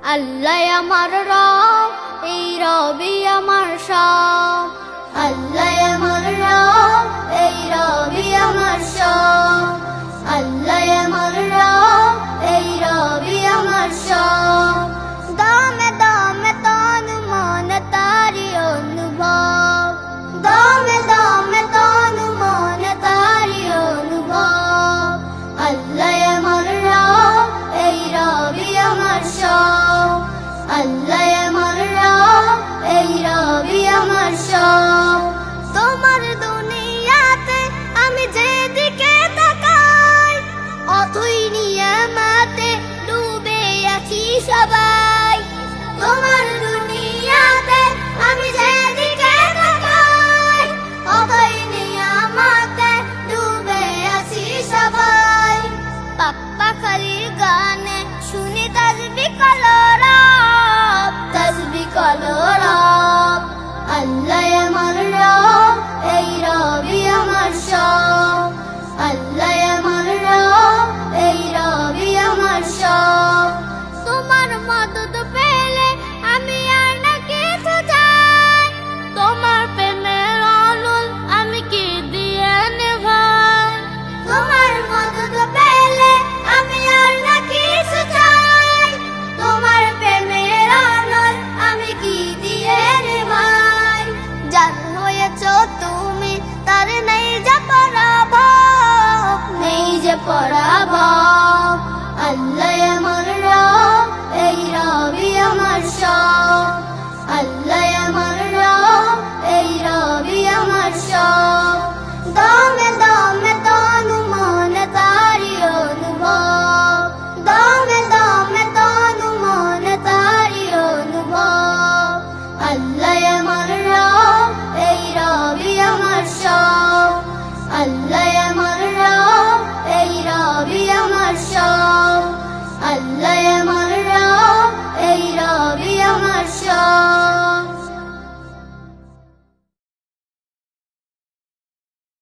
আল্লাহ আমার রব, এই রবি আমার সব। আল্লাহ আমার রব, এই রবি আমার সব। আল্লাহ আমার রব, এই রবি আমার সব। দমে দমে তন মন তারি অনুভব, দমে দমে তন মন তারি অনুভব। আল্লাহ আমার রব, এই রবি আমার সব। আল্লাহ আমার রব, এই রবি আমার সব। তোমার দুনিয়াতে আমি যেদিকে তাকাই, অথই নিয়ামতে ডুবে আছি সবাই। তোমার দুনিয়াতে আমি যেদিকে তাকাই, অথই নিয়ামতে ডুবে আছি সবাই। পাপ্পা খালির গানে শুনি তাসবিহ কলরব, তাসবিহ কলরব। আল্লাহ আমার রব, এই রবি আমার সব। আল্লাহ আমার রব, এই রবি আমার সব। তোমার মদদ পেলে আমি আর না কিছু চাই, তোমার প্রেমের অলুল আমি কি দিয়ে নেভাই। তোমার মদদ পেলে আমি আর না কিছু চাই, তোমার প্রেমের অলুল আমি কি দিয়ে নেভাই। জান হয়েছ তুমি, তার নেই যে পরাভব, নেই যে পরাভব। আল্লাহ আমার রব, এই রবি আমার সব। আল্লাহ আমার রব, এই রবি আমার সব। দমে দমে তনু মন তারি অনুভব, দমে দমে তনু মন তারি অনুভব। আল্লাহ আমার রব, এই রবি আমার সব। আল্লাহ আমার রব, এই রবি আমার সব। আল্লাহ